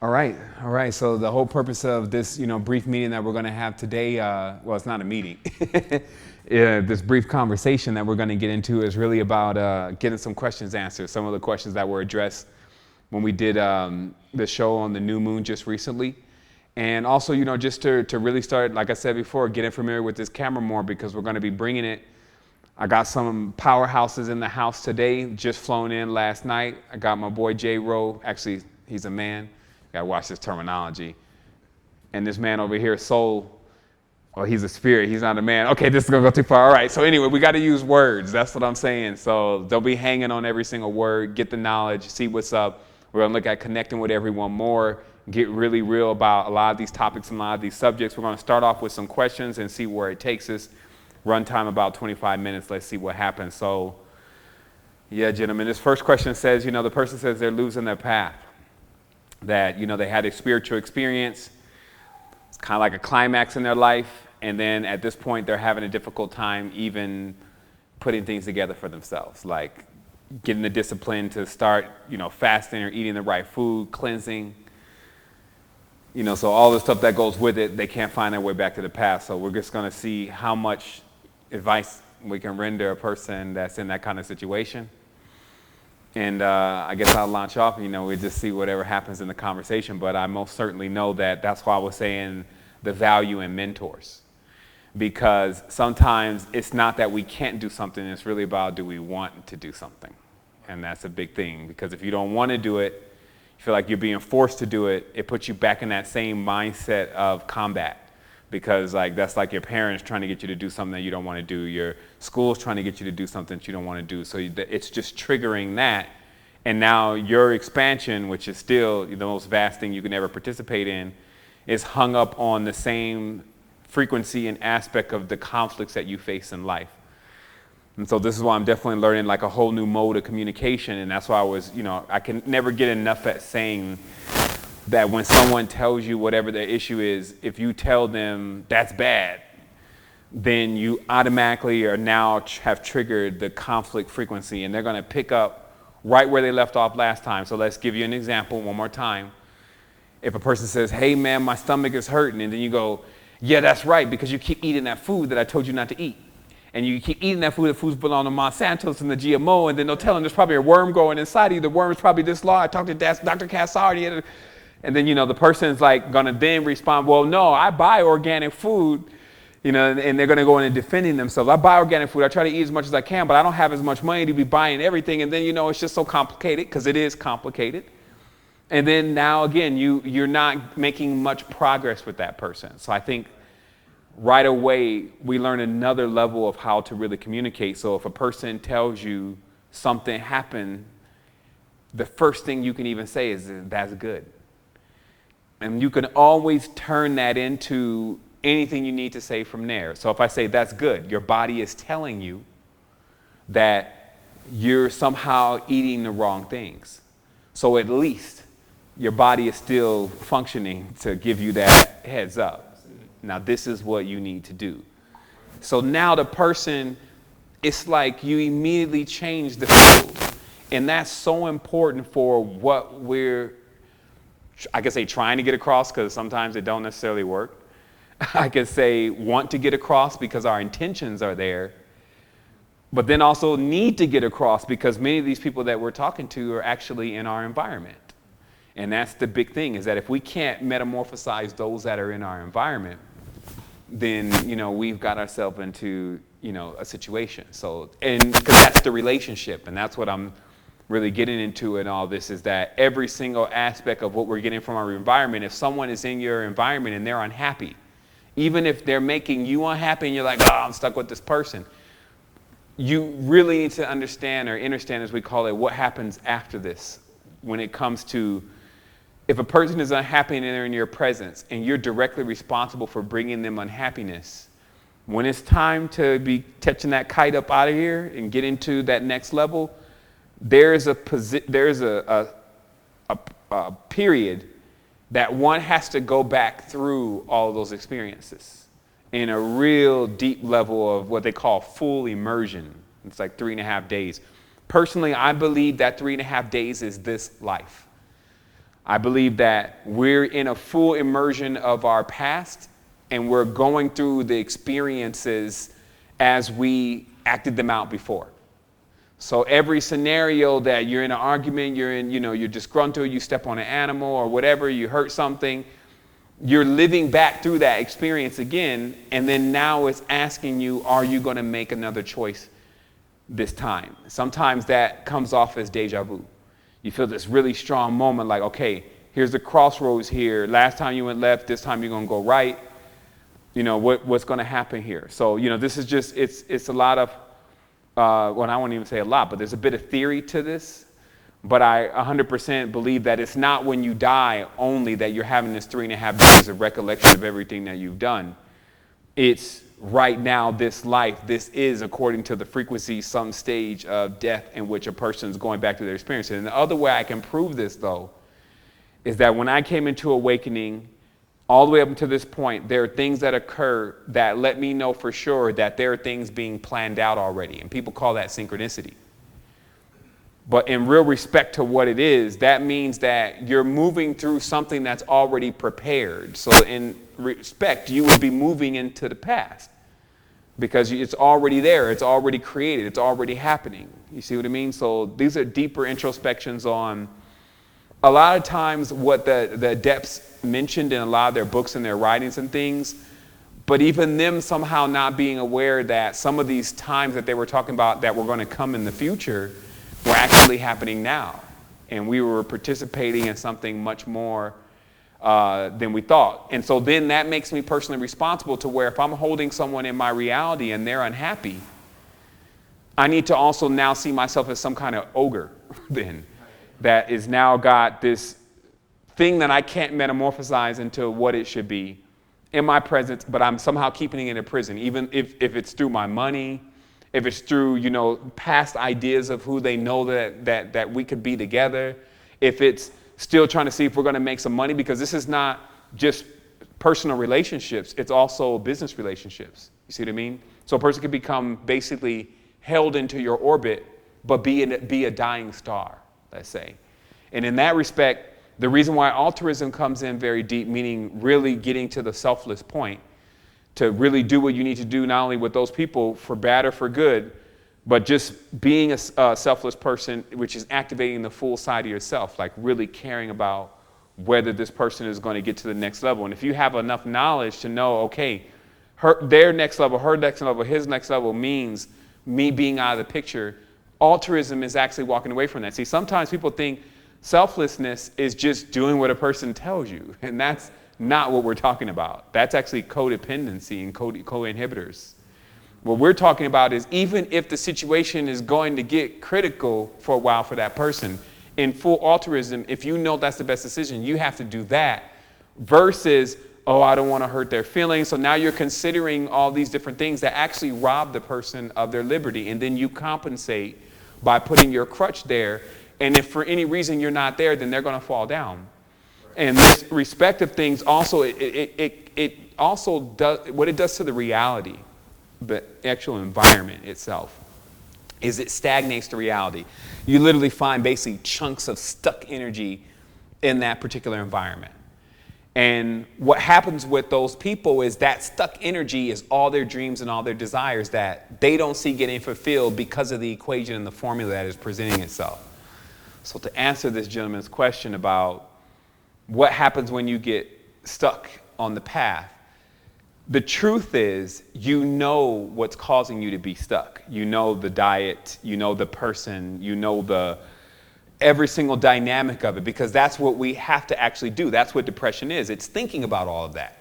All right. So the whole purpose of this, brief meeting that we're going to have today, well, it's not a meeting. This brief conversation that we're going to get into is really about getting some questions answered. Some of the questions that were addressed when we did the show on the new moon just recently. And also, just to really start, like I said before, getting familiar with this camera more, because we're going to be bringing it. I got some powerhouses in the house today, just flown in last night. I got my boy J-Ro. Actually, he's a man. Gotta watch this terminology. And this man over here, soul, well, he's a spirit, he's not a man. Okay, this is gonna go too far. All right, so anyway, we gotta use words. That's what I'm saying. So don't be hanging on every single word. Get the knowledge, see what's up. We're gonna look at connecting with everyone more, get really real about a lot of these topics and a lot of these subjects. We're gonna start off with some questions and see where it takes us. Run time about 25 minutes. Let's see what happens. So, yeah, gentlemen, this first question says, the person says they're losing their path. That, they had a spiritual experience. It's kind of like a climax in their life. And then at this point, they're having a difficult time even putting things together for themselves, like getting the discipline to start, fasting or eating the right food, cleansing. So all the stuff that goes with it, they can't find their way back to the past. So we're just going to see how much advice we can render a person that's in that kind of situation. And I guess I'll launch off, we just see whatever happens in the conversation. But I most certainly know that's why I was saying the value in mentors. Because sometimes it's not that we can't do something, it's really about, do we want to do something? And that's a big thing, because if you don't want to do it, you feel like you're being forced to do it, it puts you back in that same mindset of combat. Because that's like your parents trying to get you to do something that you don't want to do. Your school's trying to get you to do something that you don't want to do. So it's just triggering that. And now your expansion, which is still the most vast thing you can ever participate in, is hung up on the same frequency and aspect of the conflicts that you face in life. And so this is why I'm definitely learning like a whole new mode of communication. And that's why I can never get enough at saying that when someone tells you whatever their issue is, if you tell them that's bad, then you automatically are now have triggered the conflict frequency, and they're going to pick up right where they left off last time. So let's give you an example one more time. If a person says, hey man, my stomach is hurting, and then you go, yeah, that's right, because you keep eating that food that I told you not to eat. And you keep eating that food, the food's belong to Monsanto's and the GMO, and then they'll tell them there's probably a worm growing inside of you. The worm is probably this large. I talked to Dr. Cassar, and then, the person's like going to then respond, well, no, I buy organic food, and they're going to go in and defending themselves. I buy organic food. I try to eat as much as I can, but I don't have as much money to be buying everything. And then, it's just so complicated, because it is complicated. And then now, again, you're not making much progress with that person. So I think right away, we learn another level of how to really communicate. So if a person tells you something happened, the first thing you can even say is, that's good. And you can always turn that into anything you need to say from there. So if I say that's good, your body is telling you that you're somehow eating the wrong things. So at least your body is still functioning to give you that heads up. Now this is what you need to do. So now the person, it's like you immediately change the field. And that's so important for what we're, I can say trying to get across, because sometimes it don't necessarily work. I can say want to get across because our intentions are there, but then also need to get across because many of these people that we're talking to are actually in our environment. And that's the big thing, is that if we can't metamorphosize those that are in our environment, then, we've got ourselves into, a situation. So, and because that's the relationship, and that's what I'm really getting into in all this, is that every single aspect of what we're getting from our environment, if someone is in your environment and they're unhappy, even if they're making you unhappy and you're like, oh, I'm stuck with this person, you really need to understand, or understand as we call it, what happens after this when it comes to, if a person is unhappy and they're in your presence and you're directly responsible for bringing them unhappiness, when it's time to be catching that kite up out of here and get into that next level, there's a period that one has to go back through all of those experiences in a real deep level of what they call full immersion. It's like 3.5 days. Personally, I believe that 3.5 days is this life. I believe that we're in a full immersion of our past, and we're going through the experiences as we acted them out before. So every scenario that you're in an argument, you're disgruntled, you step on an animal or whatever, you hurt something, you're living back through that experience again, and then now it's asking you, are you going to make another choice this time? Sometimes that comes off as deja vu. You feel this really strong moment like, okay, here's the crossroads here. Last time you went left, this time you're going to go right. What's going to happen here? So, this is just, it's a lot of, well, I won't even say a lot, but there's a bit of theory to this. But I 100% believe that it's not when you die only that you're having this 3.5 days of recollection of everything that you've done. It's right now, this life, this is, according to the frequency, some stage of death in which a person is going back to their experience. And the other way I can prove this, though, is that when I came into awakening, all the way up until this point, there are things that occur that let me know for sure that there are things being planned out already. And people call that synchronicity. But in real respect to what it is, that means that you're moving through something that's already prepared. So in respect, you would be moving into the past because it's already there. It's already created. It's already happening. You see what I mean? So these are deeper introspections on a lot of times what the adepts mentioned in a lot of their books and their writings and things, but even them somehow not being aware that some of these times that they were talking about that were going to come in the future were actually happening now. And we were participating in something much more than we thought. And so then that makes me personally responsible to where if I'm holding someone in my reality and they're unhappy, I need to also now see myself as some kind of ogre then that is now got this thing that I can't metamorphosize into what it should be in my presence, but I'm somehow keeping it in a prison, even if it's through my money, if it's through, past ideas of who they know that we could be together, if it's still trying to see if we're going to make some money, because this is not just personal relationships, it's also business relationships. You see what I mean? So a person can become basically held into your orbit, but be a dying star, let's say. And in that respect, the reason why altruism comes in very deep, meaning really getting to the selfless point, to really do what you need to do, not only with those people for bad or for good, but just being a selfless person, which is activating the full side of yourself, like really caring about whether this person is going to get to the next level. And if you have enough knowledge to know, okay, their next level, her next level, his next level means me being out of the picture, altruism is actually walking away from that. See, sometimes people think selflessness is just doing what a person tells you, and that's not what we're talking about. That's actually codependency and co-inhibitors. What we're talking about is even if the situation is going to get critical for a while for that person, in full altruism, if you know that's the best decision, you have to do that versus, oh, I don't want to hurt their feelings. So now you're considering all these different things that actually rob the person of their liberty. And then you compensate by putting your crutch there. And if for any reason you're not there, then they're going to fall down. And this respect of things also, it also does, what it does to the reality, the actual environment itself, is it stagnates the reality. You literally find basically chunks of stuck energy in that particular environment. And what happens with those people is that stuck energy is all their dreams and all their desires that they don't see getting fulfilled because of the equation and the formula that is presenting itself. So to answer this gentleman's question about what happens when you get stuck on the path, the truth is, you know what's causing you to be stuck. You know the diet, you know the person, you know every single dynamic of it, because that's what we have to actually do. That's what depression is. It's thinking about all of that.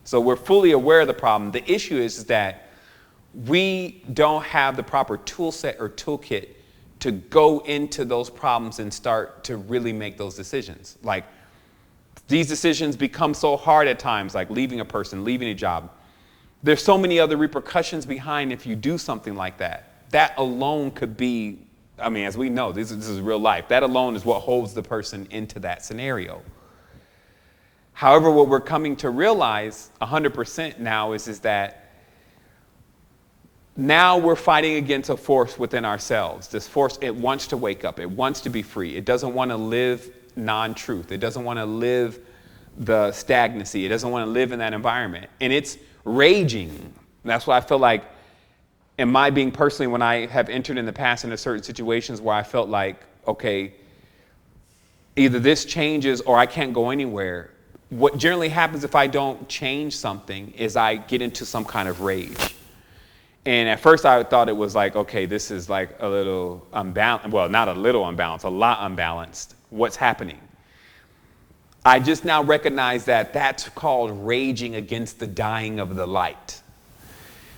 So we're fully aware of the problem. The issue is that we don't have the proper tool set or toolkit to go into those problems and start to really make those decisions. Like, these decisions become so hard at times, like leaving a person, leaving a job. There's so many other repercussions behind if you do something like that. That alone could be, I mean, as we know, this is real life. That alone is what holds the person into that scenario. However, what we're coming to realize 100% now is that now we're fighting against a force within ourselves. This force, it wants to wake up. It wants to be free. It doesn't want to live non-truth. It doesn't want to live the stagnancy. It doesn't want to live in that environment. And it's raging. That's why I feel like, in my being personally, when I have entered in the past into certain situations where I felt like, okay, either this changes or I can't go anywhere. What generally happens if I don't change something is I get into some kind of rage. And at first I thought it was like, okay, this is like a little unbalanced. Well, not a little unbalanced, a lot unbalanced. What's happening? I just now recognize that that's called raging against the dying of the light.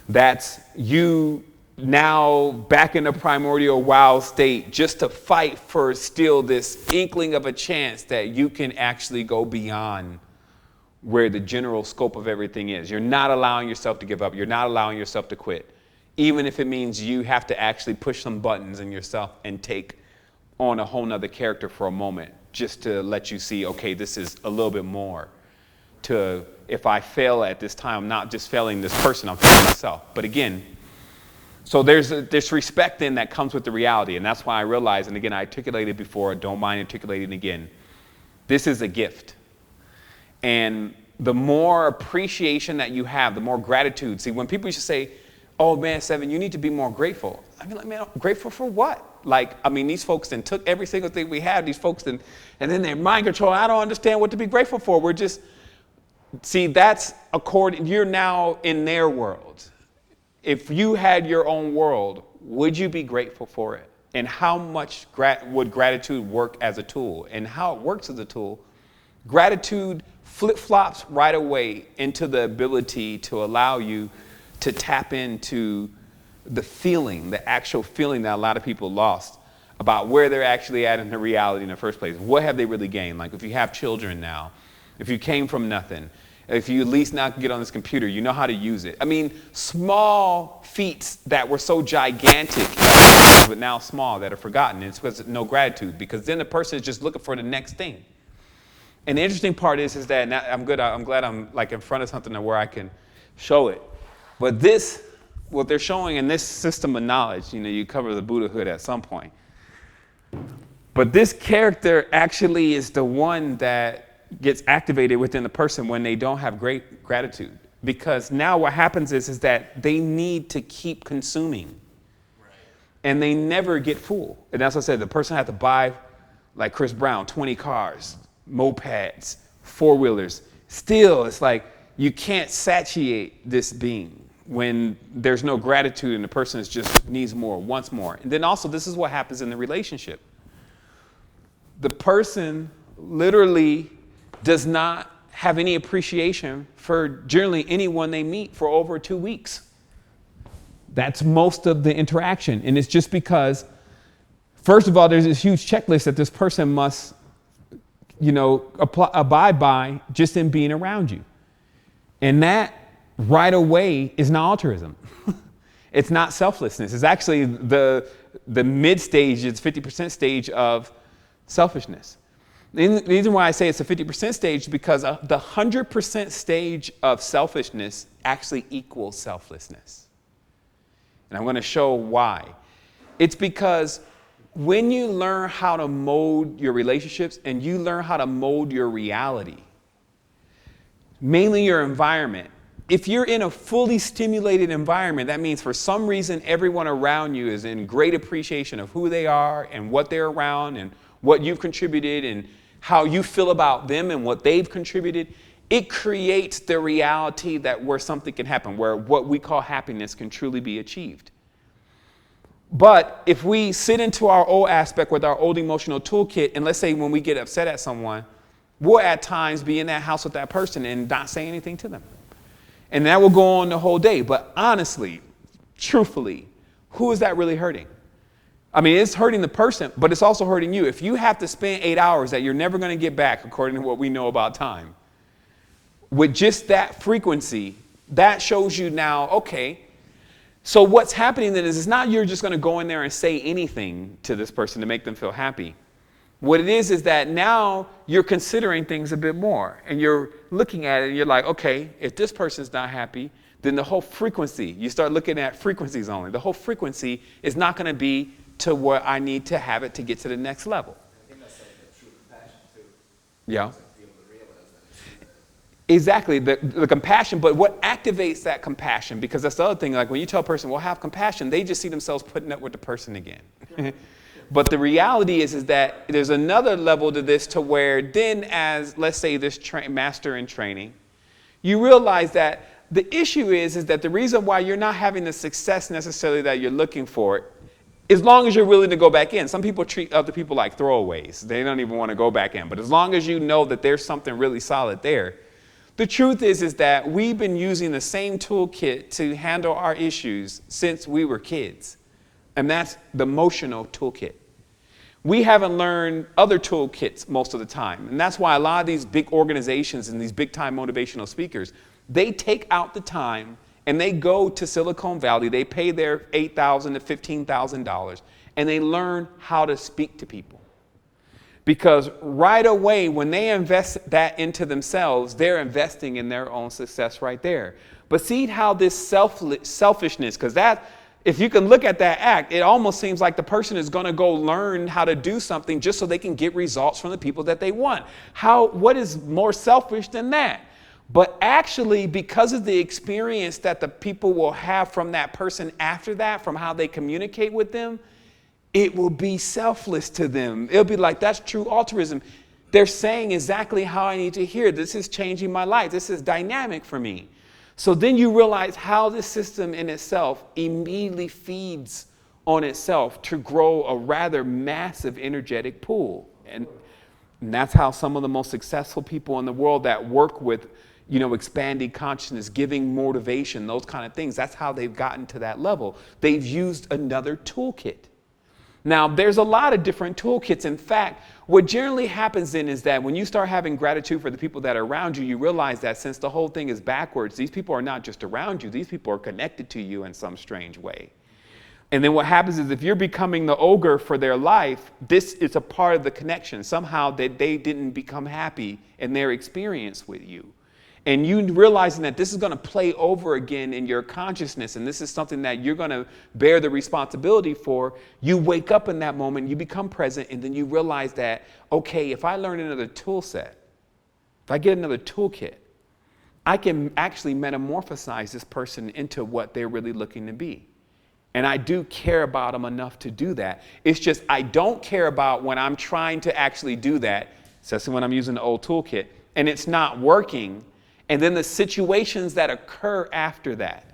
That's you now back in the primordial wild state just to fight for still this inkling of a chance that you can actually go beyond where the general scope of everything is. You're not allowing yourself to give up. You're not allowing yourself to quit. Even if it means you have to actually push some buttons in yourself and take on a whole nother character for a moment just to let you see, okay, this is a little bit more to, if I fail at this time, I'm not just failing this person, I'm failing myself. But again, so there's this respect then that comes with the reality. And that's why I realized, and again, I articulated before, don't mind articulating again, this is a gift. And the more appreciation that you have, the more gratitude. See, when people used to say, oh man, Sevan, you need to be more grateful. I mean, like, man, grateful for what? Like, I mean, these folks then took every single thing we have, these folks then, and then they're mind control. I don't understand what to be grateful for. We're just, see, that's according, you're now in their world. If you had your own world, would you be grateful for it? And how much would gratitude work as a tool? And how it works as a tool, gratitude flip-flops right away into the ability to allow you to tap into the feeling, the actual feeling that a lot of people lost about where they're actually at in the reality in the first place. What have they really gained? Like if you have children now, if you came from nothing, if you at least now can get on this computer, you know how to use it. I mean, small feats that were so gigantic, but now small, that are forgotten. It's because no gratitude, because then the person is just looking for the next thing. And the interesting part is that now I'm glad I'm like in front of something where I can show it. But this, what they're showing in this system of knowledge, you know, you cover the Buddhahood at some point. But this character actually is the one that gets activated within the person when they don't have great gratitude. Because now what happens is that they need to keep consuming. Right. And they never get full. And as I said, the person had to buy, like Chris Brown, 20 cars, mopeds, four-wheelers. Still, it's like you can't satiate this being when there's no gratitude and the person is just needs more, wants more. And then also, this is what happens in the relationship. The person literally does not have any appreciation for generally anyone they meet for over 2 weeks. That's most of the interaction. And it's just because, first of all, there's this huge checklist that this person must, you know, abide by just in being around you. And that right away is not altruism. It's not selflessness. It's actually the mid stage, it's 50% stage of selfishness. The reason why I say it's a 50% stage is because the 100% stage of selfishness actually equals selflessness. And I'm going to show why. It's because when you learn how to mold your relationships and you learn how to mold your reality, mainly your environment, if you're in a fully stimulated environment, that means for some reason everyone around you is in great appreciation of who they are and what they're around and what you've contributed and how you feel about them and what they've contributed, it creates the reality that where something can happen, where what we call happiness can truly be achieved. But if we sit into our old aspect with our old emotional toolkit, and let's say when we get upset at someone, we'll at times be in that house with that person and not say anything to them. And that will go on the whole day. But honestly, truthfully, who is that really hurting? I mean, it's hurting the person, but it's also hurting you. If you have to spend 8 hours that you're never going to get back, according to what we know about time, with just that frequency, that shows you now, okay, so what's happening then is it's not you're just going to go in there and say anything to this person to make them feel happy. What it is that now you're considering things a bit more, and you're looking at it and you're like, okay, if this person's not happy, then the whole frequency, you start looking at frequencies only. The whole frequency is not going to be to where I need to have it to get to the next level. I think that's like the true compassion. Yeah. Exactly, the compassion, but what activates that compassion? Because that's the other thing, like when you tell a person, well, have compassion, they just see themselves putting up with the person again. But the reality is that there's another level to this to where then as, let's say, this master in training, you realize that the issue is that the reason why you're not having the success necessarily that you're looking for, as long as you're willing to go back in. Some people treat other people like throwaways. They don't even want to go back in. But as long as you know that there's something really solid there, the truth is that we've been using the same toolkit to handle our issues since we were kids. And that's the emotional toolkit. We haven't learned other toolkits most of the time. And that's why a lot of these big organizations and these big time motivational speakers, they take out the time and they go to Silicon Valley. They pay their $8,000 to $15,000 and they learn how to speak to people. Because right away, when they invest that into themselves, they're investing in their own success right there. But see how this selfishness, because that, if you can look at that act, it almost seems like the person is going to go learn how to do something just so they can get results from the people that they want. What is more selfish than that? But actually, because of the experience that the people will have from that person after that, from how they communicate with them, it will be selfless to them. It'll be like, that's true altruism. They're saying exactly how I need to hear. This is changing my life. This is dynamic for me. So then you realize how this system in itself immediately feeds on itself to grow a rather massive energetic pool. And that's how some of the most successful people in the world that work with, expanding consciousness, giving motivation, those kind of things, that's how they've gotten to that level. They've used another toolkit. Now, there's a lot of different toolkits. In fact, what generally happens then is that when you start having gratitude for the people that are around you, you realize that since the whole thing is backwards, these people are not just around you, these people are connected to you in some strange way. And then what happens is if you're becoming the ogre for their life, this is a part of the connection. Somehow that they didn't become happy in their experience with you. And you realizing that this is going to play over again in your consciousness, and this is something that you're going to bear the responsibility for, you wake up in that moment, you become present, and then you realize that, okay, if I learn another tool set, if I get another toolkit, I can actually metamorphosize this person into what they're really looking to be. And I do care about them enough to do that. It's just I don't care about when I'm trying to actually do that, especially when I'm using the old toolkit, and it's not working. And then the situations that occur after that.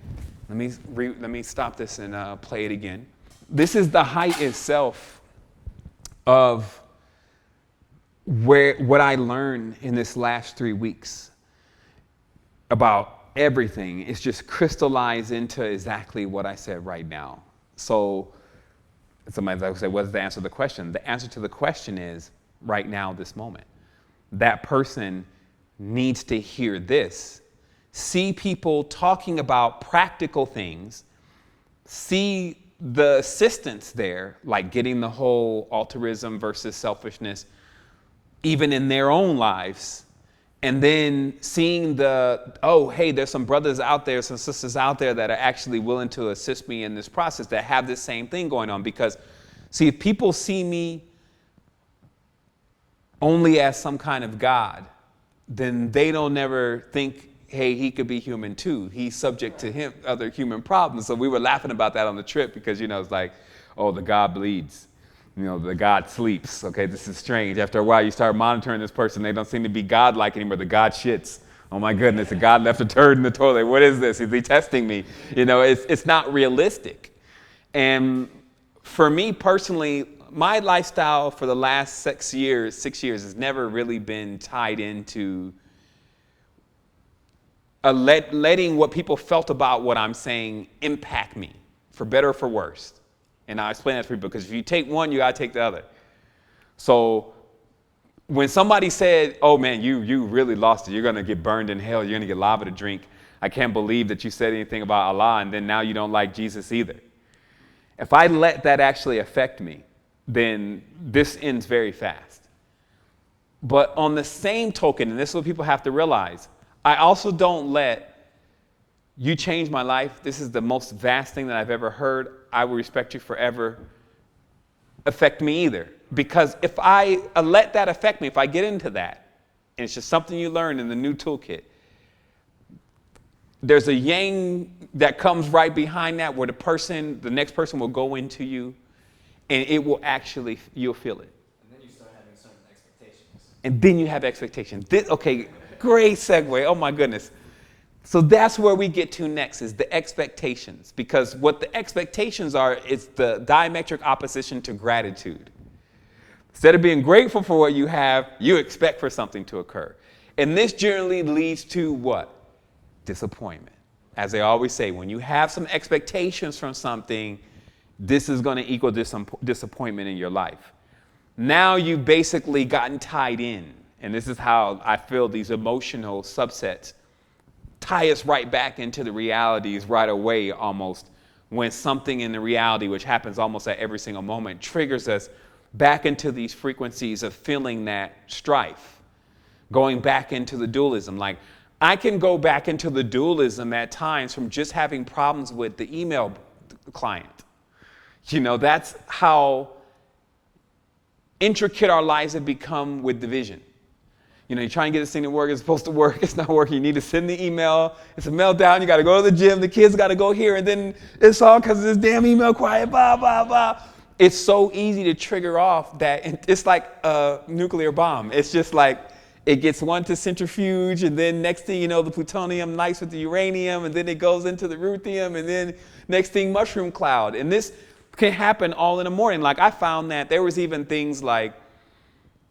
Let me stop this and play it again. This is the height itself of what I learned in this last 3 weeks about everything. It's just crystallized into exactly what I said right now. So somebody will say, what's the answer to the question? The answer to the question is right now, this moment. That person needs to hear this. See people talking about practical things. See the assistance there, like getting the whole altruism versus selfishness, even in their own lives. And then seeing hey, there's some brothers out there, some sisters out there that are actually willing to assist me in this process that have this same thing going on. Because, see, if people see me only as some kind of God, then they don't never think, hey, he could be human too. He's subject to other human problems. So we were laughing about that on the trip because, it's like, oh, the God bleeds. The God sleeps. Okay, this is strange. After a while, you start monitoring this person. They don't seem to be God-like anymore. The God shits. Oh my goodness, the God left a turd in the toilet. What is this? Is he testing me? It's not realistic. And for me personally, my lifestyle for the last 6 years has never really been tied into letting what people felt about what I'm saying impact me, for better or for worse. And I'll explain that to people, because if you take one, you got to take the other. So when somebody said, oh man, you really lost it. You're going to get burned in hell. You're going to get lava to drink. I can't believe that you said anything about Allah, and then now you don't like Jesus either. If I let that actually affect me, then this ends very fast. But on the same token, and this is what people have to realize, I also don't let you change my life. This is the most vast thing that I've ever heard. I will respect you forever. Affect me either. Because if I let that affect me, if I get into that, and it's just something you learn in the new toolkit. There's a yang that comes right behind that where the next person will go into you, and it will actually, you'll feel it. And then you start having certain expectations. And then you have expectations. Okay, great segue. Oh my goodness. So that's where we get to next, is the expectations. Because what the expectations are is the diametric opposition to gratitude. Instead of being grateful for what you have, you expect for something to occur. And this generally leads to what? Disappointment. As they always say, when you have some expectations from something, this is going to equal disappointment in your life. Now you've basically gotten tied in. And this is how I feel these emotional subsets tie us right back into the realities right away, almost, when something in the reality, which happens almost at every single moment, triggers us back into these frequencies of feeling that strife, going back into the dualism. Like, I can go back into the dualism at times from just having problems with the email client. You know, that's how intricate our lives have become with division. You know, you're trying to get this thing to work, it's supposed to work, it's not working, you need to send the email, it's a meltdown, you got to go to the gym, the kids got to go here, and then it's all because of this damn email quiet, blah, blah, blah. It's so easy to trigger off that it's like a nuclear bomb. It's just like it gets one to centrifuge, and then next thing you know, the plutonium nights with the uranium, and then it goes into the ruthenium, and then next thing, mushroom cloud. And this can happen all in the morning. Like, I found that there was even things like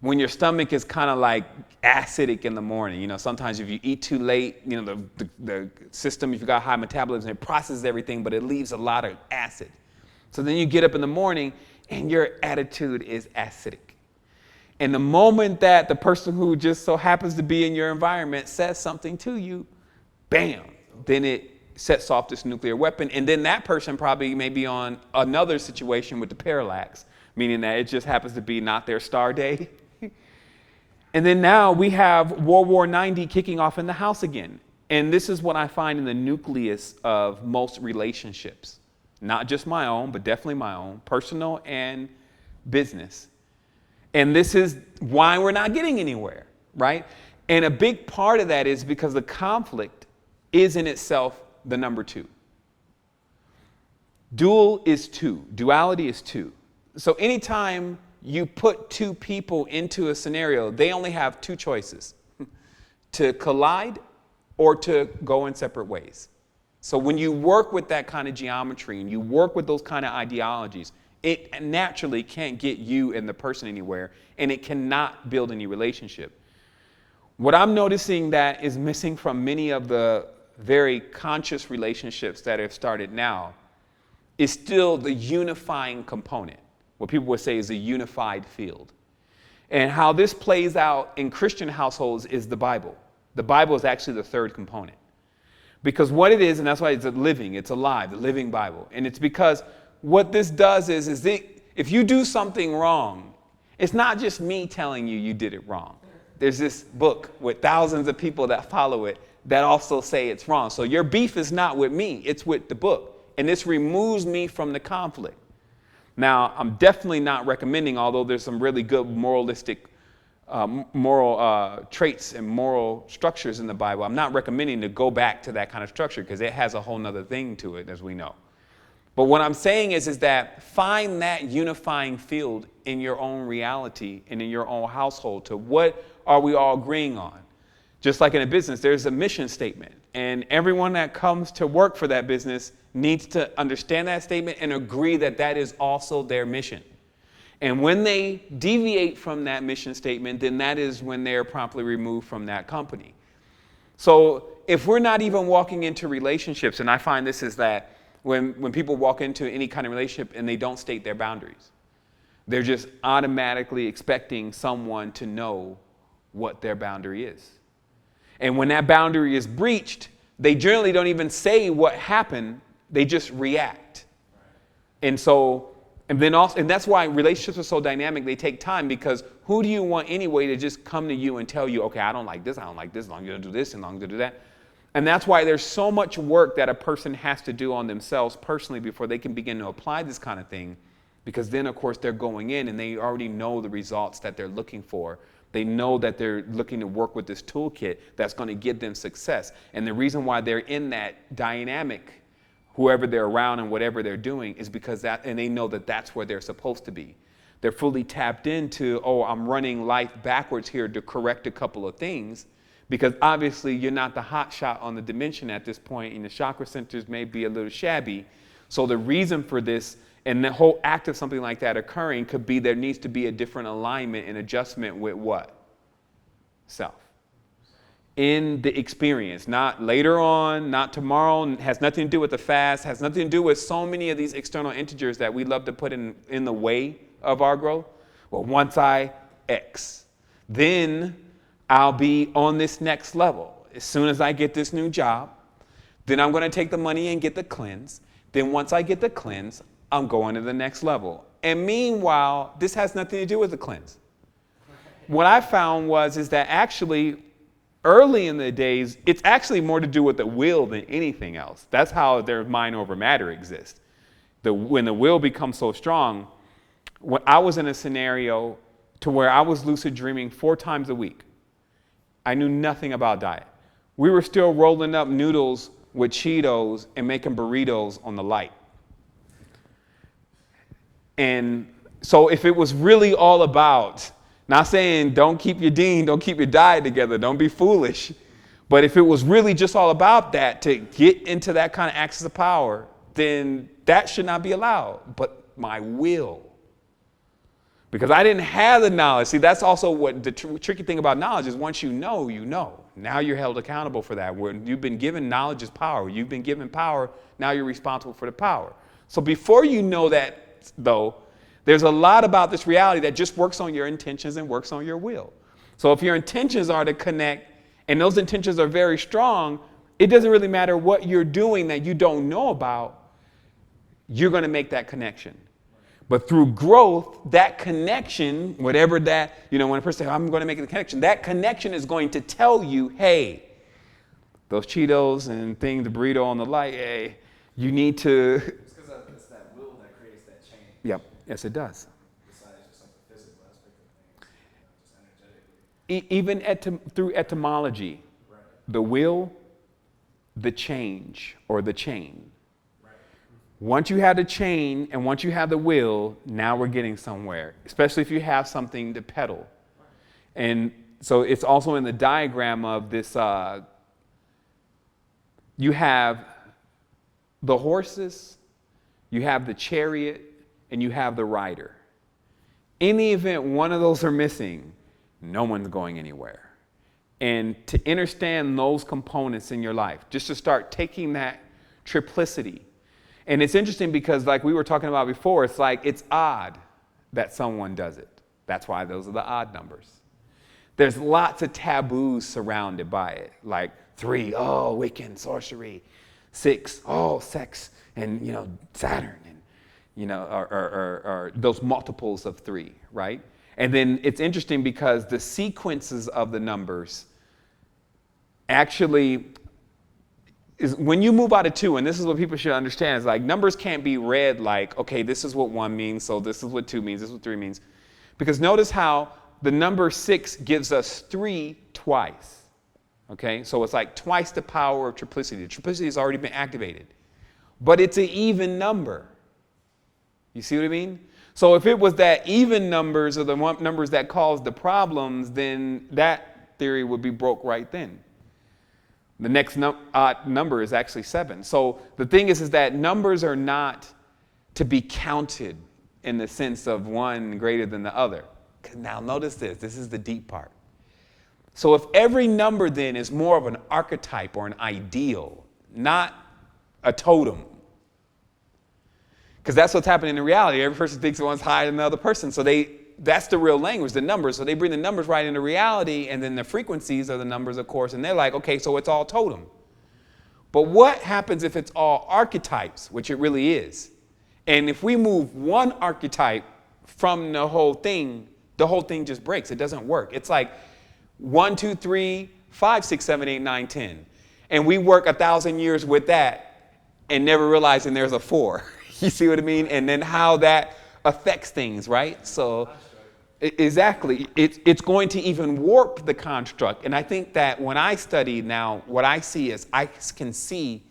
when your stomach is kind of like acidic in the morning. You know, sometimes if you eat too late, you know, the system, if you've got high metabolism, it processes everything, but it leaves a lot of acid. So then you get up in the morning and your attitude is acidic. And the moment that the person who just so happens to be in your environment says something to you, bam, then it sets off this nuclear weapon. And then that person probably may be on another situation with the parallax, meaning that it just happens to be not their star day. And then now we have World War 90 kicking off in the house again. And this is what I find in the nucleus of most relationships. Not just my own, but definitely my own, personal and business. And this is why we're not getting anywhere, right? And a big part of that is because the conflict is in itself the number two. Dual is two. Duality is two. So anytime you put two people into a scenario, they only have two choices: to collide or to go in separate ways. So when you work with that kind of geometry and you work with those kind of ideologies, it naturally can't get you and the person anywhere, and it cannot build any relationship. What I'm noticing that is missing from many of the very conscious relationships that have started now is still the unifying component. What people would say is a unified field. And how this plays out in Christian households is the Bible. The Bible is actually the third component. Because what it is, and that's why it's it's alive, the living Bible. And it's because what this does is if you do something wrong, it's not just me telling you did it wrong. There's this book with thousands of people that follow it that also say it's wrong. So your beef is not with me, it's with the book. And this removes me from the conflict. Now, I'm definitely not recommending, although there's some really good moralistic moral traits and moral structures in the Bible, I'm not recommending to go back to that kind of structure because it has a whole nother thing to it, as we know. But what I'm saying is that find that unifying field in your own reality and in your own household to what are we all agreeing on. Just like in a business, there's a mission statement, and everyone that comes to work for that business needs to understand that statement and agree that that is also their mission. And when they deviate from that mission statement, then that is when they're promptly removed from that company. So if we're not even walking into relationships, and I find this is that when people walk into any kind of relationship and they don't state their boundaries, they're just automatically expecting someone to know what their boundary is. And when that boundary is breached, they generally don't even say what happened, they just react. And that's why relationships are so dynamic. They take time, because who do you want anyway to just come to you and tell you, okay, I don't like this, long you're gonna do this and long you're gonna do that. And that's why there's so much work that a person has to do on themselves personally before they can begin to apply this kind of thing. Because then, of course, they're going in and they already know the results that they're looking for They know that they're looking to work with this toolkit that's going to give them success. And the reason why they're in that dynamic, whoever they're around and whatever they're doing, is because and they know that that's where they're supposed to be. They're fully tapped into, oh, I'm running life backwards here to correct a couple of things, because obviously you're not the hot shot on the dimension at this point, and the chakra centers may be a little shabby. So the reason for this and the whole act of something like that occurring could be there needs to be a different alignment and adjustment with what? Self. In the experience, not later on, not tomorrow, has nothing to do with the fast, has nothing to do with so many of these external integers that we love to put in the way of our growth. Well, once I X, then I'll be on this next level. As soon as I get this new job, then I'm going to take the money and get the cleanse. Then once I get the cleanse, I'm going to the next level. And meanwhile, this has nothing to do with the cleanse. What I found is that actually early in the days, it's actually more to do with the will than anything else. That's how their mind over matter exists. When the will becomes so strong, when I was in a scenario to where I was lucid dreaming 4 times a week, I knew nothing about diet. We were still rolling up noodles with Cheetos and making burritos on the light. And so if it was really all about, not saying don't keep your dean, don't keep your diet together, don't be foolish, but if it was really just all about that to get into that kind of access of power, then that should not be allowed. But my will, because I didn't have the knowledge. See, that's also what the tricky thing about knowledge is. Once you know, you know. Now you're held accountable for that. When you've been given knowledge is power. You've been given power, now you're responsible for the power. So before you know that, though, there's a lot about this reality that just works on your intentions and works on your will. So if your intentions are to connect, and those intentions are very strong, it doesn't really matter what you're doing that you don't know about, you're going to make that connection. But through growth, that connection, whatever that, when a person says, I'm going to make the connection, that connection is going to tell you, hey, those Cheetos and thing, the burrito on the light, hey, you need to. It's because it's that will that creates that change. Yep. Yes, it does. Besides just like the physical aspect of things, just energetically. Even through etymology, Right. the will, the change, or the chain. Right. Once you have the chain and once you have the will, now we're getting somewhere, especially if you have something to pedal. Right. And so it's also in the diagram of this, you have the horses, you have the chariot, and you have the rider. In the event one of those are missing, no one's going anywhere. And to understand those components in your life, just to start taking that triplicity. And it's interesting because like we were talking about before, it's like it's odd that someone does it. That's why those are the odd numbers. There's lots of taboos surrounded by it, like 3, oh, Wiccan, sorcery, 6, oh, sex, and Saturn, and or those multiples of 3, right? And then it's interesting because the sequences of the numbers actually is when you move out of 2, and this is what people should understand, is like numbers can't be read like, okay, this is what 1 means, so this is what 2 means, this is what 3 means. Because notice how the number 6 gives us 3 twice. Okay, so it's like twice the power of triplicity. The triplicity has already been activated, but it's an even number. You see what I mean? So if it was that even numbers are the numbers that cause the problems, then that theory would be broke right then. The next odd number is actually 7. So the thing is that numbers are not to be counted in the sense of one greater than the other. Now notice this. This is the deep part. So if every number then is more of an archetype or an ideal, not a totem, because that's what's happening in reality. Every person thinks one's higher than the other person. So that's the real language, the numbers. So they bring the numbers right into reality, and then the frequencies are the numbers, of course, and they're like, okay, so it's all totem. But what happens if it's all archetypes, which it really is? And if we move one archetype from the whole thing just breaks. It doesn't work. It's like 1, 2, 3, 5, 6, 7, 8, 9, 10. And we work 1,000 years with that and never realizing there's a 4. You see what I mean? And then how that affects things, right? So, Exactly. It's going to even warp the construct. And I think that when I study now, what I see is I can see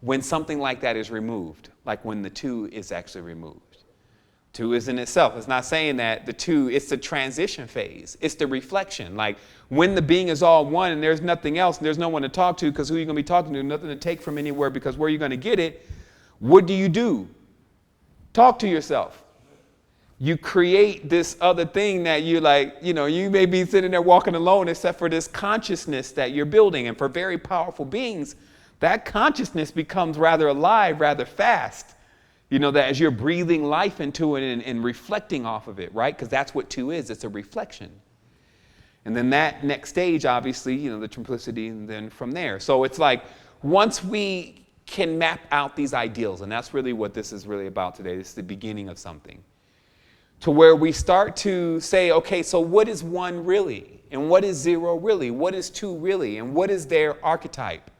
when something like that is removed, like when the two is actually removed. Two is in itself. It's not saying that the two, it's the transition phase. It's the reflection. Like when the being is all one and there's nothing else and there's no one to talk to because who are you going to be talking to? Nothing to take from anywhere because where are you going to get it? What do? Talk to yourself. You create this other thing that you like, you may be sitting there walking alone except for this consciousness that you're building. And for very powerful beings, that consciousness becomes rather alive, rather fast. That as you're breathing life into it and reflecting off of it, right? Because that's what two is. It's a reflection. And then that next stage, obviously, the triplicity, and then from there. So it's like once we can map out these ideals, and that's really what this is really about today. This is the beginning of something. To where we start to say, okay, so what is one really? And what is zero really? What is two really? And what is their archetype?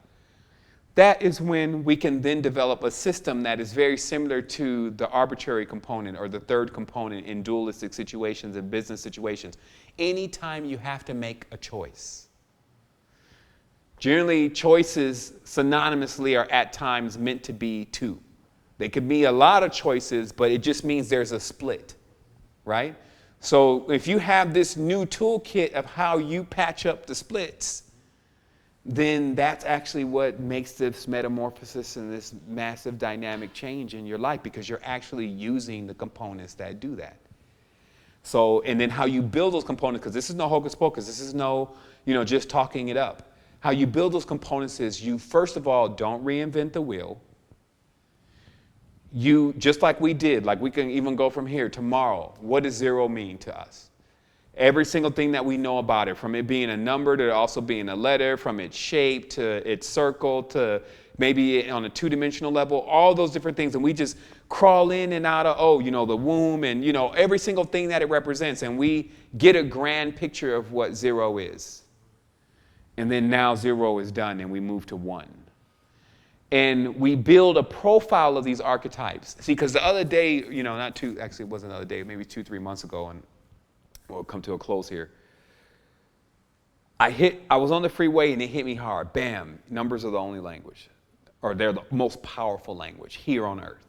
That is when we can then develop a system that is very similar to the arbitrary component or the third component in dualistic situations and business situations. Anytime you have to make a choice. Generally, choices synonymously are at times meant to be two. They could be a lot of choices, but it just means there's a split. Right? So if you have this new toolkit of how you patch up the splits, then that's actually what makes this metamorphosis and this massive dynamic change in your life because you're actually using the components that do that. So, and then how you build those components, because this is no hocus pocus, this is no, just talking it up. How you build those components is you, first of all, don't reinvent the wheel. You, just like we did, like we can even go from here tomorrow. What does zero mean to us? Every single thing that we know about it, from it being a number to also being a letter, from its shape to its circle to maybe on a two-dimensional level, all those different things. And we just crawl in and out of, the womb and, every single thing that it represents. And we get a grand picture of what zero is. And then now zero is done and we move to one. And we build a profile of these archetypes. See, because the other day, actually it wasn't the other day, maybe 2-3 months ago, and we'll come to a close here. I was on the freeway and it hit me hard. Bam, numbers are the only language, or they're the most powerful language here on earth.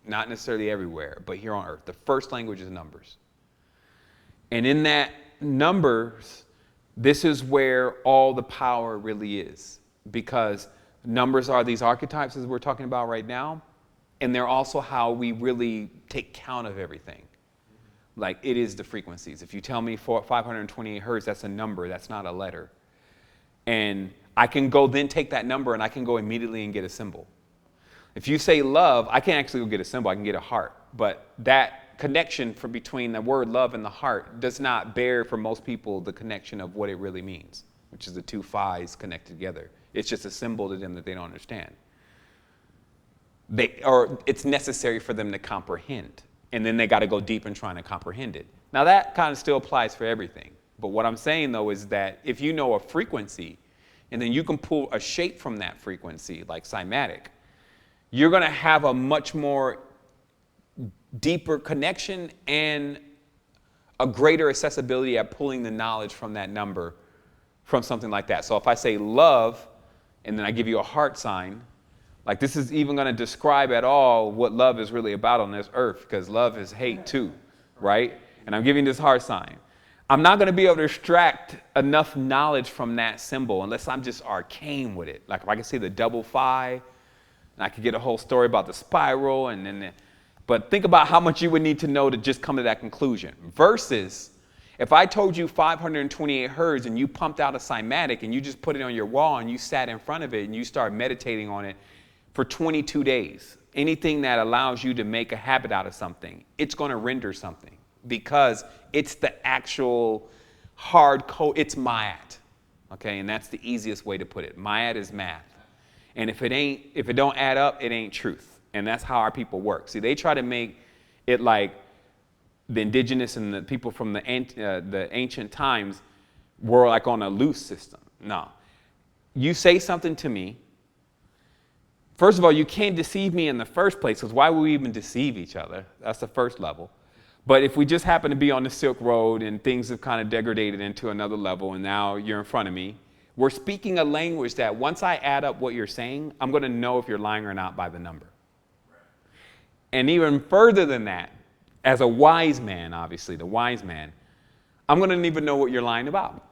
Not necessarily everywhere, but here on earth. The first language is numbers. And in that numbers, this is where all the power really is, because numbers are these archetypes as we're talking about right now, and they're also how we really take count of everything. Like it is the frequencies. If you tell me 528 hertz, that's a number, that's not a letter. And I can go then take that number and I can go immediately and get a symbol. If you say love, I can't actually go get a symbol, I can get a heart. But that connection between the word love and the heart does not bear for most people the connection of what it really means, which is the two phis connected together. It's just a symbol to them that they don't understand. It's necessary for them to comprehend. And then they got to go deep in trying to comprehend it. Now that kind of still applies for everything. But what I'm saying though is that if you know a frequency, and then you can pull a shape from that frequency, like cymatic, you're going to have a much more deeper connection and a greater accessibility at pulling the knowledge from that number from something like that. So if I say love, and then I give you a heart sign, like this is even going to describe at all what love is really about on this earth, because love is hate too, right? And I'm giving this heart sign. I'm not going to be able to extract enough knowledge from that symbol unless I'm just arcane with it. Like if I can see the double phi, and I could get a whole story about the spiral, but think about how much you would need to know to just come to that conclusion. Versus if I told you 528 hertz and you pumped out a cymatic and you just put it on your wall and you sat in front of it and you start meditating on it for 22 days, anything that allows you to make a habit out of something, it's going to render something because it's the actual hard code. It's Mayat, okay? And that's the easiest way to put it. Mayat is math. And if it don't add up, it ain't truth. And that's how our people work. See, they try to make it like the indigenous and the people from the ancient times were like on a loose system. No. You say something to me. First of all, you can't deceive me in the first place, because why would we even deceive each other? That's the first level. But if we just happen to be on the Silk Road and things have kind of degraded into another level and now you're in front of me, we're speaking a language that once I add up what you're saying, I'm going to know if you're lying or not by the number. And even further than that, as a wise man, obviously, the wise man, I'm going to even know what you're lying about.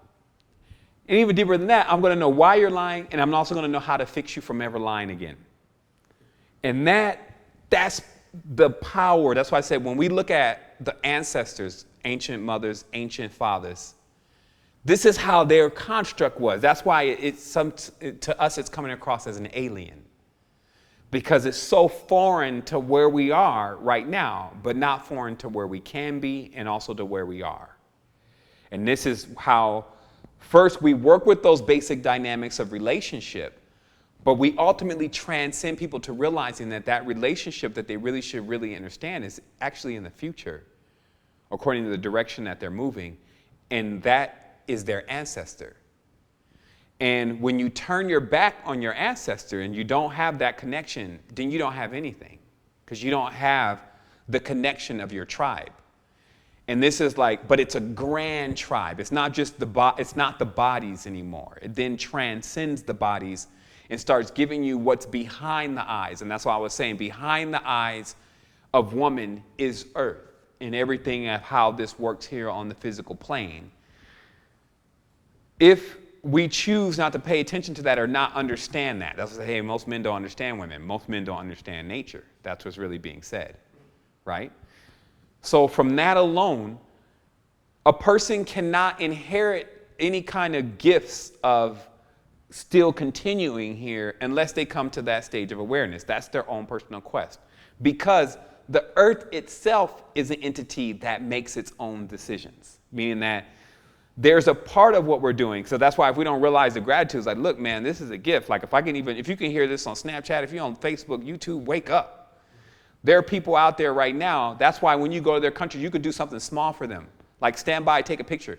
And even deeper than that, I'm going to know why you're lying, and I'm also going to know how to fix you from ever lying again. And that's the power. That's why I said when we look at the ancestors, ancient mothers, ancient fathers, this is how their construct was. That's why to us it's coming across as an alien. Because it's so foreign to where we are right now, but not foreign to where we can be and also to where we are. And this is how first we work with those basic dynamics of relationship, but we ultimately transcend people to realizing that that relationship that they really should really understand is actually in the future, according to the direction that they're moving, and that is their ancestor. And when you turn your back on your ancestor and you don't have that connection, then you don't have anything, because you don't have the connection of your tribe. And this is like, but it's a grand tribe. It's not just it's not the bodies anymore. It then transcends the bodies and starts giving you what's behind the eyes. And that's why I was saying behind the eyes of woman is earth and everything of how this works here on the physical plane. If we choose not to pay attention to that or not understand that, that's what I say, hey, most men don't understand women. Most men don't understand nature. That's what's really being said, right? So from that alone, a person cannot inherit any kind of gifts of still continuing here unless they come to that stage of awareness. That's their own personal quest. Because the earth itself is an entity that makes its own decisions, meaning that there's a part of what we're doing. So that's why if we don't realize the gratitude, it's like, look, man, this is a gift. Like if you can hear this on Snapchat, if you're on Facebook, YouTube, wake up. There are people out there right now. That's why when you go to their country, you could do something small for them. Like stand by, take a picture.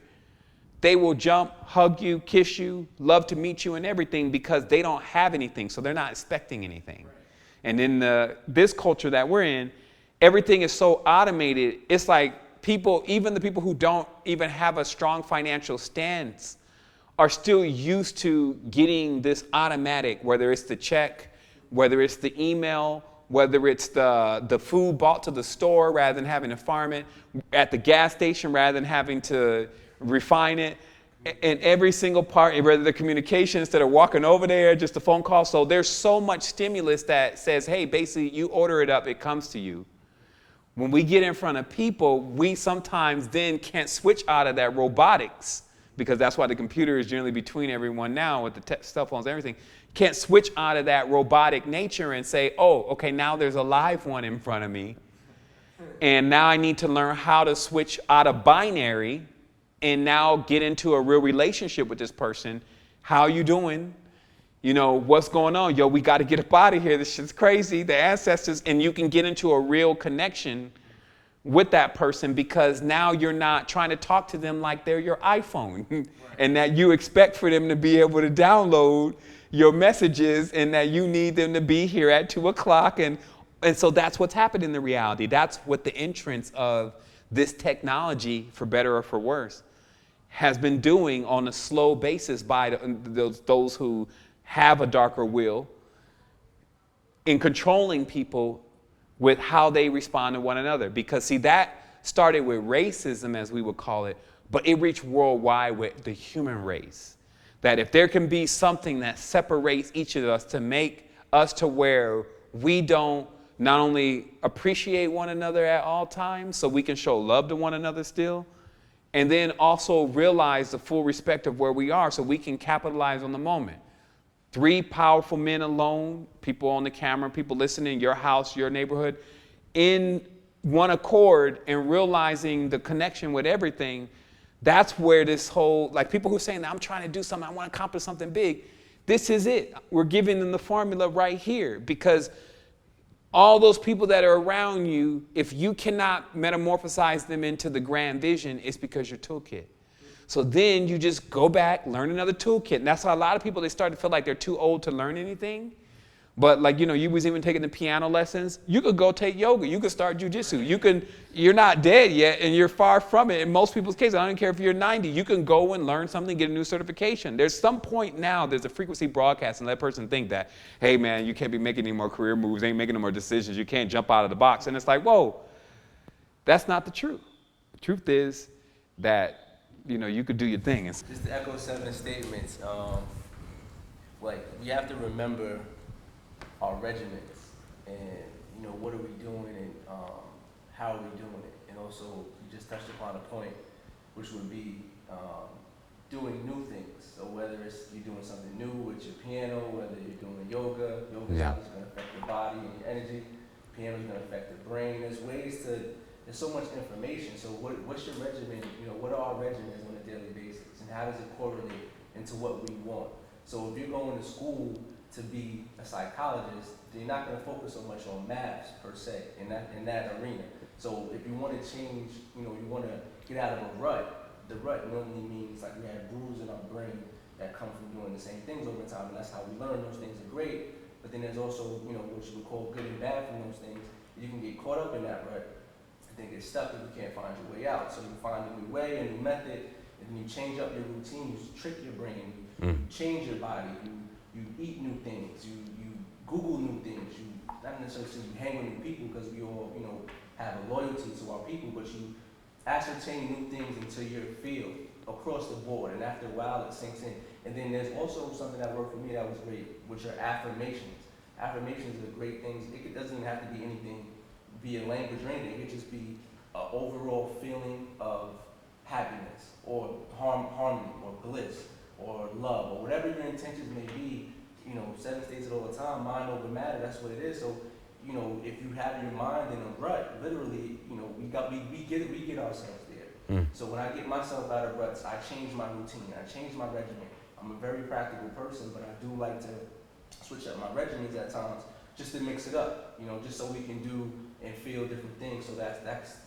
They will jump, hug you, kiss you, love to meet you and everything because they don't have anything. So they're not expecting anything. And in this culture that we're in, everything is so automated. It's like people, even the people who don't even have a strong financial stance are still used to getting this automatic, whether it's the check, whether it's the email, whether it's the food bought to the store rather than having to farm it, at the gas station rather than having to refine it, in every single part, whether the communication instead of walking over there, just a phone call. So there's so much stimulus that says, hey, basically you order it up, it comes to you. When we get in front of people, we sometimes then can't switch out of that robotics, because that's why the computer is generally between everyone now with the cell phones and everything. Can't switch out of that robotic nature and say, oh, okay, now there's a live one in front of me. And now I need to learn how to switch out of binary and now get into a real relationship with this person. How you doing? You know, what's going on? Yo, we got to get up out of here. This shit's crazy. The ancestors, and you can get into a real connection with that person because now you're not trying to talk to them like they're your iPhone and that you expect for them to be able to download your messages and that you need them to be here at 2 o'clock. And so that's what's happened in the reality. That's what the entrance of this technology, for better or for worse, has been doing on a slow basis by those who have a darker will in controlling people with how they respond to one another. Because see, that started with racism, as we would call it, but it reached worldwide with the human race. That if there can be something that separates each of us to make us to where we don't not only appreciate one another at all times so we can show love to one another still, and then also realize the full respect of where we are so we can capitalize on the moment. 3 powerful men alone, people on the camera, people listening, your house, your neighborhood, in one accord and realizing the connection with everything. That's where this whole, like people who are saying that I'm trying to do something, I want to accomplish something big. This is it. We're giving them the formula right here, because all those people that are around you, if you cannot metamorphosize them into the grand vision, it's because your toolkit. So then you just go back, learn another toolkit. And that's why a lot of people, they start to feel like they're too old to learn anything. But like, you was even taking the piano lessons. You could go take yoga. You could start jujitsu. You're not dead yet and you're far from it. In most people's cases, I don't care if you're 90, you can go and learn something, get a new certification. There's some point now, there's a frequency broadcast and let a person think that, hey man, you can't be making any more career moves, ain't making no more decisions. You can't jump out of the box. And it's like, whoa, that's not the truth. The truth is that, you could do your thing. Just to echo Sevan's statements, we have to remember our regiments and what are we doing and how are we doing it, and also you just touched upon a point which would be doing new things. So whether it's you're doing something new with your piano, whether you're doing yoga is going to affect your body and your energy, piano is going to affect the brain. There's so much information. So what's your regimen? What are our regimens on a daily basis, and how does it correlate into what we want? So if you're going to school to be a psychologist, you're not going to focus so much on maths per se in that arena. So if you want to change, you want to get out of a rut, the rut normally means like we have grooves in our brain that come from doing the same things over time, and that's how we learn. Those things are great, but then there's also, what you would call good and bad from those things. You can get caught up in that rut and then get stuck if you can't find your way out. So you find a new way, a new method, and then you change up your routine, you trick your brain, you change your body, you eat new things, you Google new things, you not necessarily say you hang with new people because we all, have a loyalty to our people, but you ascertain new things into your field across the board, and after a while it sinks in. And then there's also something that worked for me that was great, which are affirmations. Affirmations are great things. It doesn't even have to be anything via language or anything. It could just be an overall feeling of happiness or harmony or bliss or love or whatever your intentions may be. Seven states it all the time, mind over matter, that's what it is. So, if you have your mind in a rut, literally, we get ourselves there. So when I get myself out of ruts, I change my routine, I change my regimen. I'm a very practical person, but I do like to switch up my regimens at times just to mix it up, just so we can do and feel different things. So that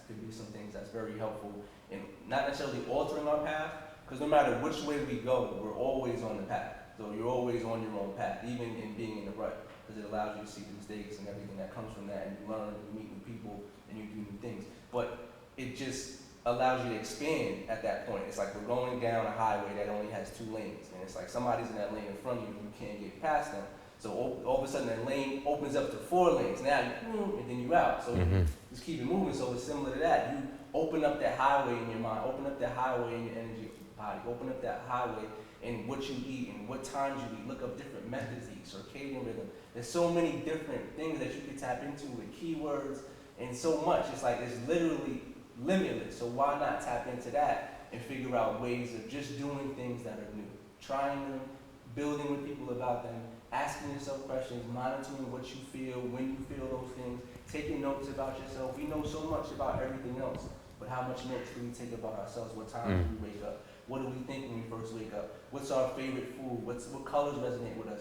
could be some things that's very helpful in not necessarily altering our path, because no matter which way we go, we're always on the path. So you're always on your own path, even in being in the rut, because it allows you to see the mistakes and everything that comes from that, and you learn, and you meet new people, and you do new things. But it just allows you to expand at that point. It's like we're going down a highway that only has 2 lanes, and it's like somebody's in that lane in front of you, and you can't get past them. So all of a sudden that lane opens up to 4 lanes. Now you, and then you out. So just keep it moving. So it's similar to that. You open up that highway in your mind, open up that highway in your energy body, open up that highway in what you eat and what times you eat. Look up different methods to eat, circadian rhythm. There's so many different things that you can tap into with keywords and so much. It's like it's literally limitless. So why not tap into that and figure out ways of just doing things that are new, trying them, building with people about them, asking yourself questions, monitoring what you feel, when you feel those things, taking notes about yourself. We know so much about everything else, but how much notes do we take about ourselves? What time do we wake up? What do we think when we first wake up? What's our favorite food? What colors resonate with us?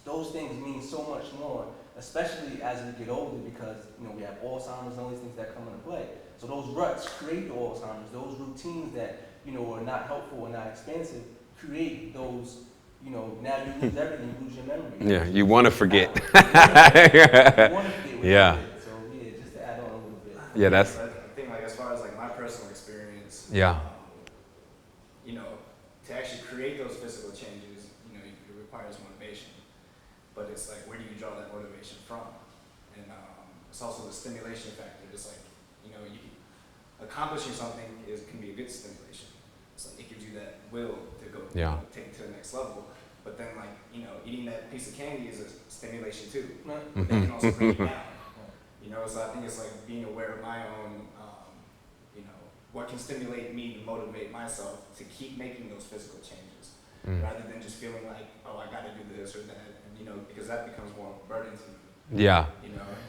Those things mean so much more, especially as we get older, because we have Alzheimer's and all these things that come into play. So those ruts create the Alzheimer's. Those routines that are not helpful and not expansive create those. Now you lose everything. You lose your memory. Yeah, you want to forget. You want to forget. Yeah. So just to add on a little bit. Yeah, that's. I think as far as my personal experience. Yeah. To actually create those physical changes, it requires motivation. But it's like, where do you draw that motivation from? And it's also the stimulation factor. It's like, accomplishing something can be a good stimulation. It's like it gives you that will to go take it to the next level. But then eating that piece of candy is a stimulation too. But they can also bring you down. So I think it's like being aware of my own what can stimulate me to motivate myself to keep making those physical changes, rather than just feeling like, oh, I got to do this or that, and because that becomes more of a burden to me. Yeah.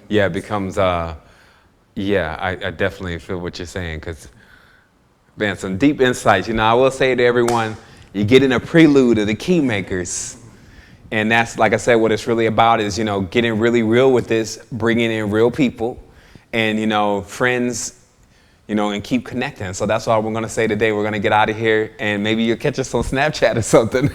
Yeah, it becomes. I definitely feel what you're saying, because, man, some deep insights. I will say to everyone, you get in a prelude of the key makers, and that's, like I said, what it's really about is getting really real with this, bringing in real people, and friends. And keep connecting. So that's all we're going to say today. We're going to get out of here, and maybe you'll catch us on Snapchat or something.